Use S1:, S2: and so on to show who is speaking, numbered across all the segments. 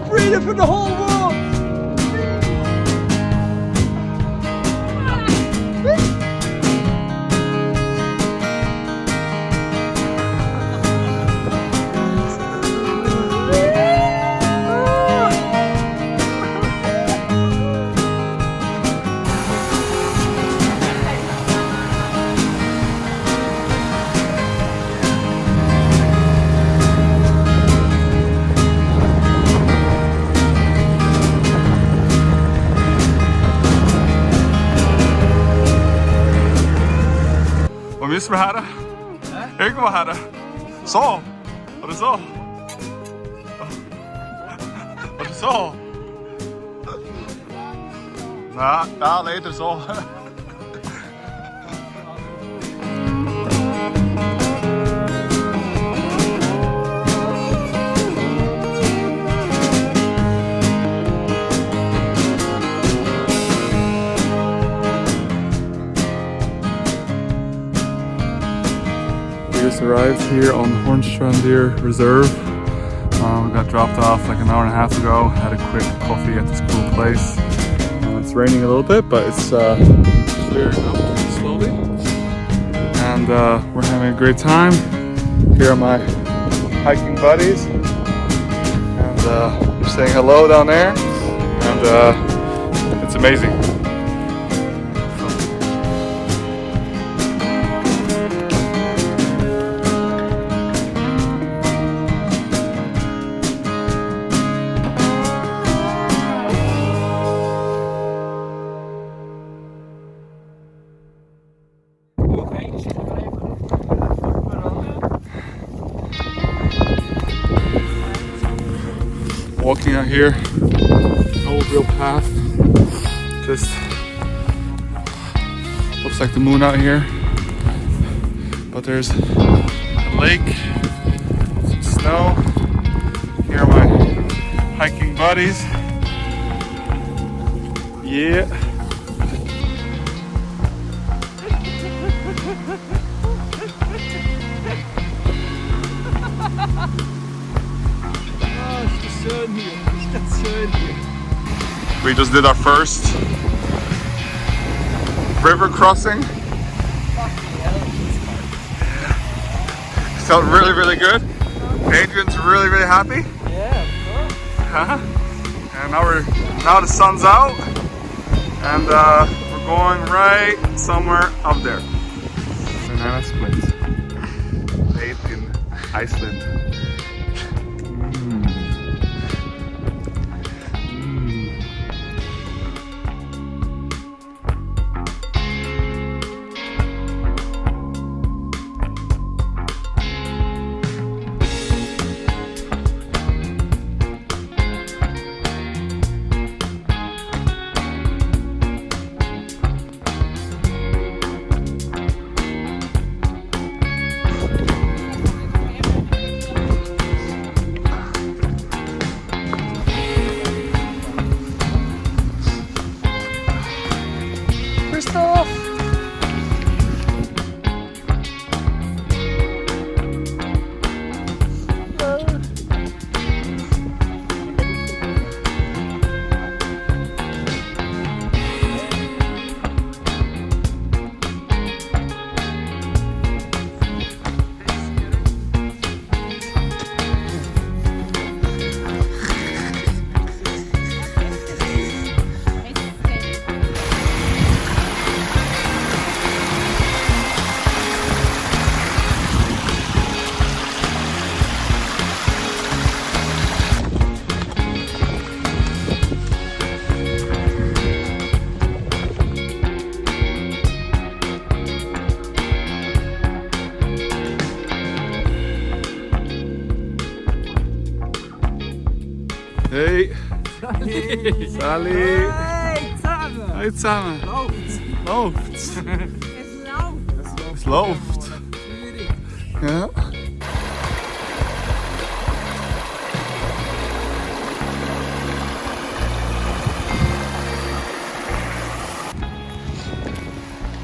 S1: Freedom for the whole world!
S2: Vad minns vi här då? Jag går här då. Så! Vad du sa? Vad du sa? Nej, ja, det är inte så. We just arrived here on Hornstrandir Reserve. We got dropped off like an hour and a half ago. Had a quick coffee at this cool place. It's raining a little bit, but it's clearing up slowly. And we're having a great time. Here are my hiking buddies. And we're saying hello down there. And it's amazing. Walking out here, no real path, just looks like the moon out here, but there's a lake, some snow. Here are my hiking buddies. Yeah. We just did our first river crossing. Felt really, really good. Adrian's really, really happy.
S1: Yeah, of course.
S2: And now the sun's out, and we're going right somewhere up there. Banana split, made in Iceland. Hey. Sally.
S1: Hey, zusammen!
S2: Hey zusammen.
S1: Läuft's?
S2: Läuft's?
S1: Es läuft!
S2: Es läuft.
S1: Zürich!
S2: Ja.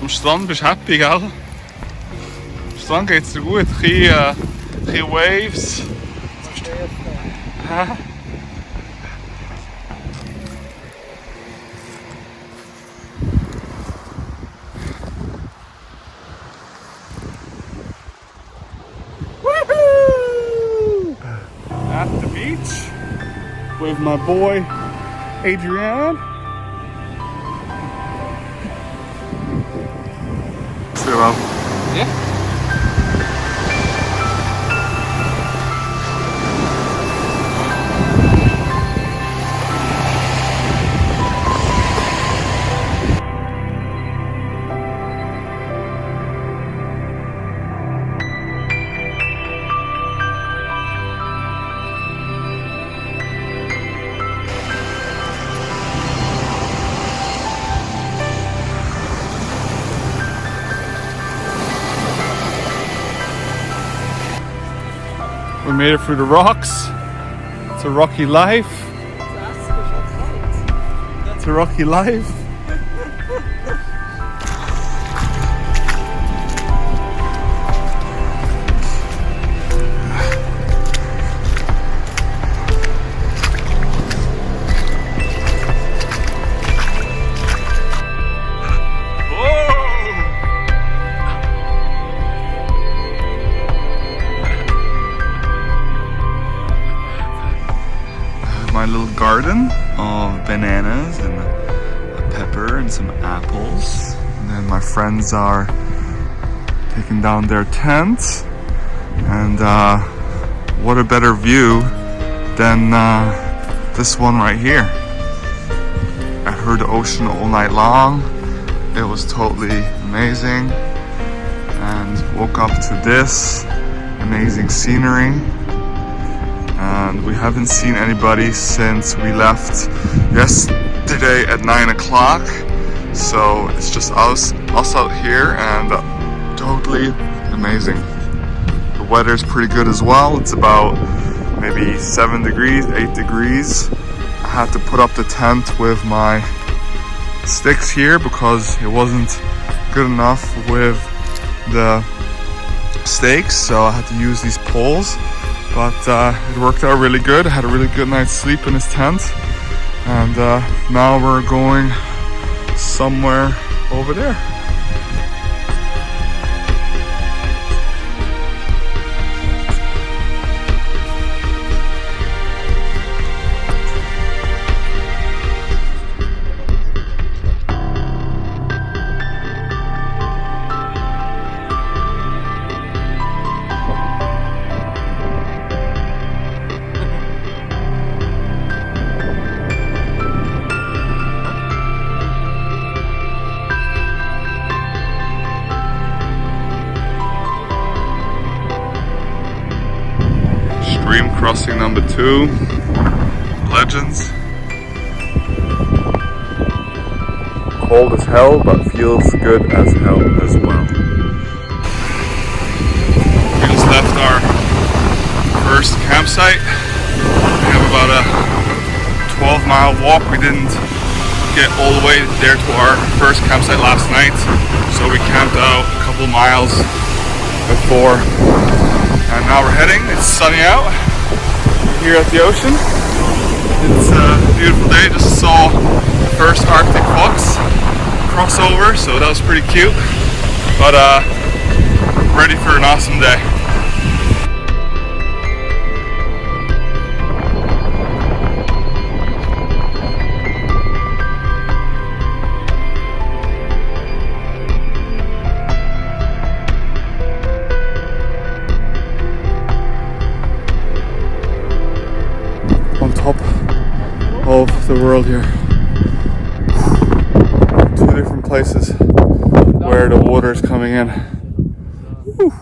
S2: Am Strand bist du happy, gell? Am Strand geht's dir gut. Ein bisschen Waves. Hä? Woohoo! At the beach with my boy Adrian. Say well.
S1: Yeah?
S2: We made it through the rocks. It's a rocky life. It's a rocky life. My little garden of bananas and a pepper and some apples. And then my friends are taking down their tent. And what a better view than this one right here. I heard the ocean all night long. It was totally amazing. And woke up to this amazing scenery. And we haven't seen anybody since we left yesterday at 9 o'clock. So it's just us out here, and totally amazing. The weather's pretty good as well. It's about maybe 7 degrees, 8 degrees. I had to put up the tent with my sticks here because it wasn't good enough with the stakes, so I had to use these poles. But it worked out really good. I had a really good night's sleep in this tent. And now we're going somewhere over there. Stream crossing number 2, Legends. Cold as hell, but feels good as hell as well. We just left our first campsite. We have about a 12-mile walk. We didn't get all the way there to our first campsite last night, so we camped out a couple miles before. And now we're heading. It's sunny out. We're here at the ocean. It's a beautiful day. Just saw the first Arctic fox crossover, so that was pretty cute. But ready for an awesome day. Top of the world here. 2 different places where the water is coming in. Whew.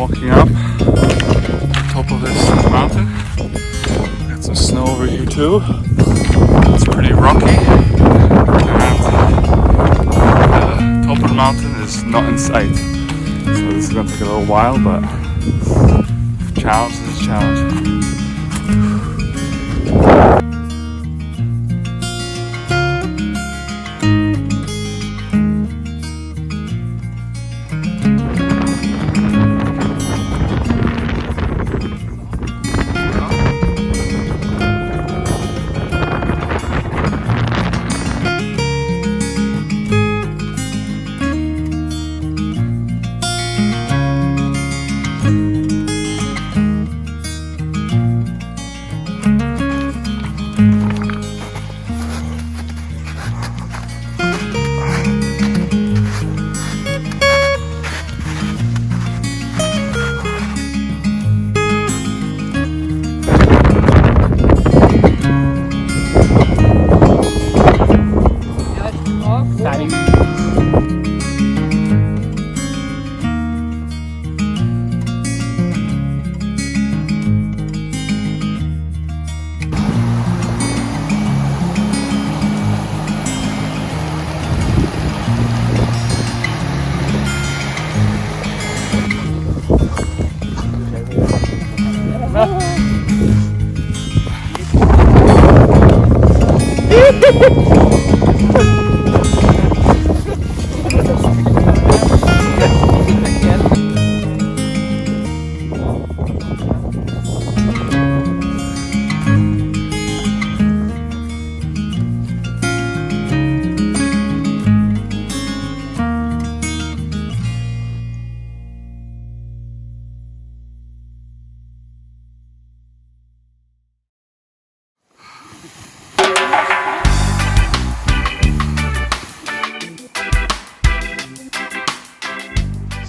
S2: walking up the top of this mountain. Got some snow over here too. It's pretty rocky, and the top of the mountain is not in sight. So this is going to take a little while, but challenge is a challenge.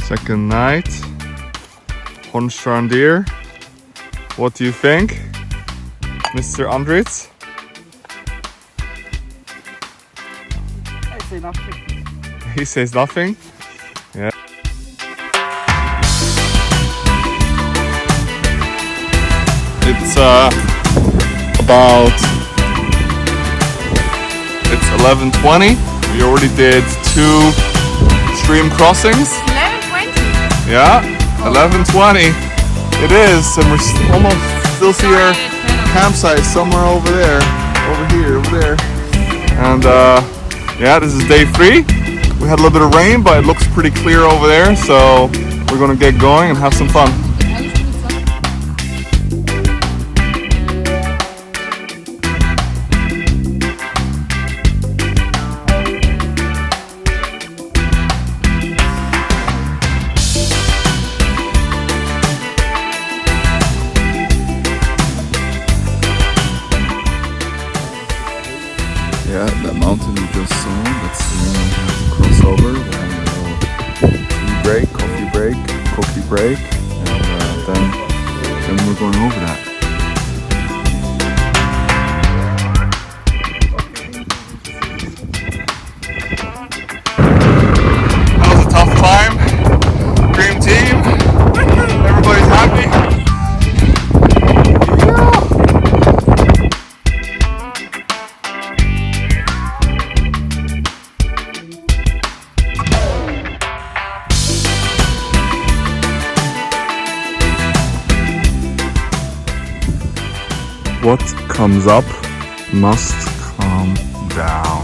S2: Second night, Hornstrandir. What do you think, Mr. Andritz?
S1: I say nothing.
S2: He says nothing? Yeah. It's it's 11:20. We already did 2 stream crossings.
S3: 11:20.
S2: Yeah, 11:20. It is, and we're almost still see our campsite somewhere over there, over here, over there. And yeah, this is day 3. We had a little bit of rain, but it looks pretty clear over there, so we're gonna get going and have some fun. Yeah, that mountain you just saw, that's the one we have to cross over. We're having a little tea break, cookie break, and then we're going over that. That was a tough climb. Dream team. Everybody's happy. What comes up must come down.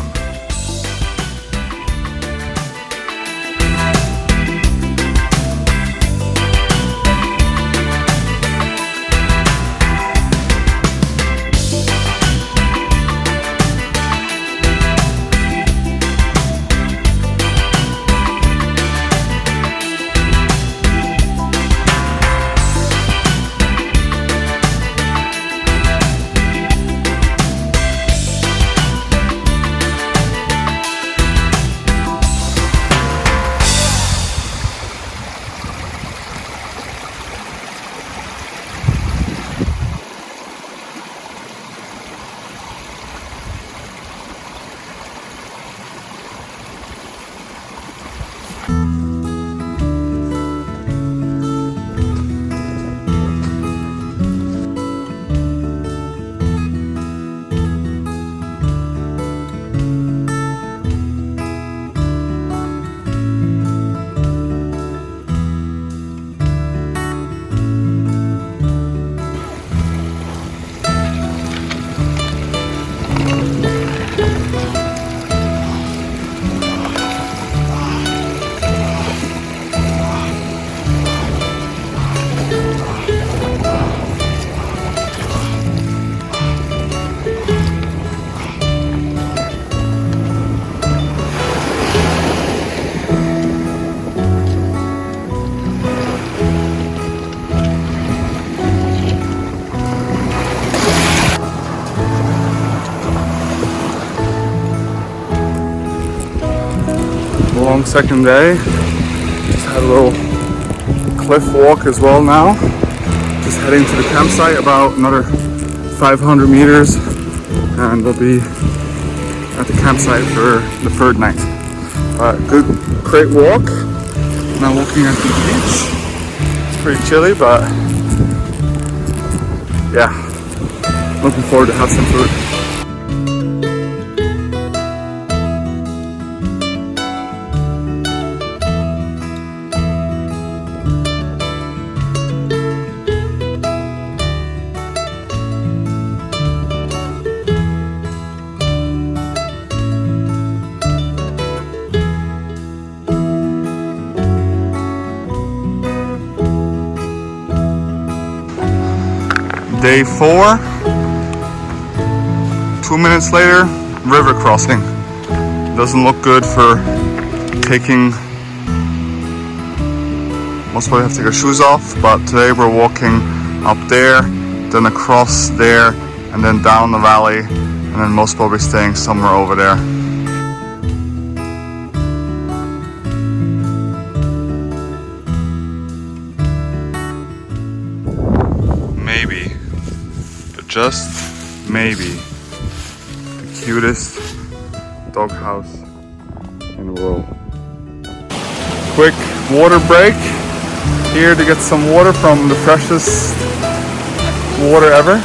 S2: long second day. Just had a little cliff walk as well now. Just heading to the campsite, about another 500 meters, and we'll be at the campsite for the third night. Good, great walk. Now looking at the beach. It's pretty chilly, but yeah, looking forward to have some food. Day 4, 2 minutes later, river crossing. Doesn't look good for taking, most probably have to take our shoes off, but today we're walking up there, then across there, and then down the valley, and then most probably staying somewhere over there. Maybe, but just maybe, the cutest doghouse in the world. Quick water break here to get some water from the freshest water ever.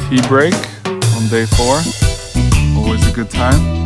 S2: Tea break on day 4, always a good time.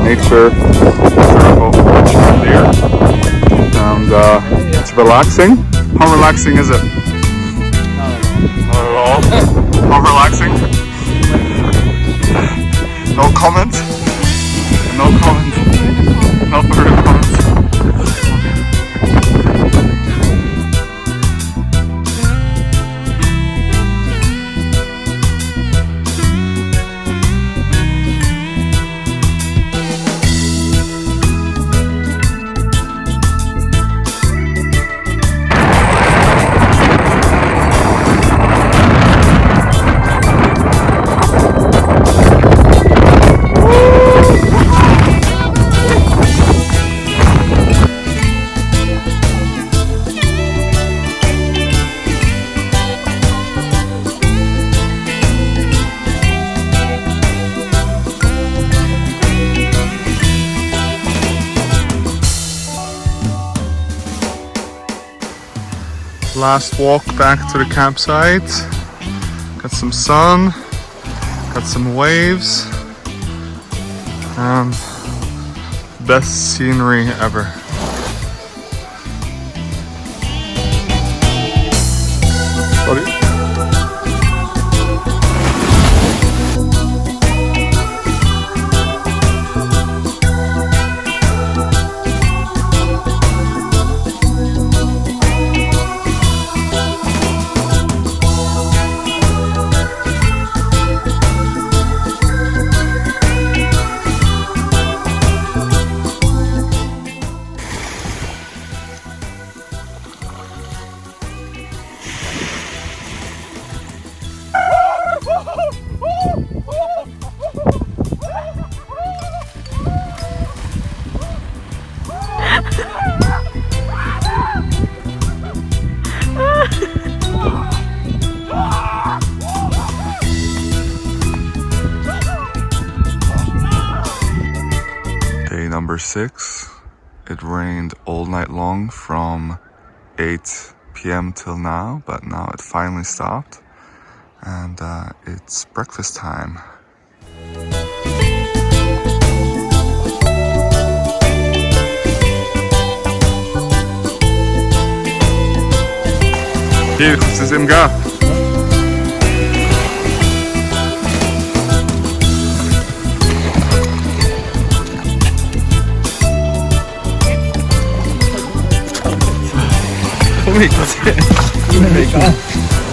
S2: nature reserve of Hornstrandir. And it's relaxing. How relaxing is it? Not at all. How relaxing? No comment? No comment. No further comments. Last walk back to the campsite. Got some sun, got some waves, and best scenery ever. Sorry. Day number 6. It rained all night long from 8 p.m. till now, but now it finally stopped, and it's breakfast time. Hier, het is in ga.
S1: Kom ik, wat is het?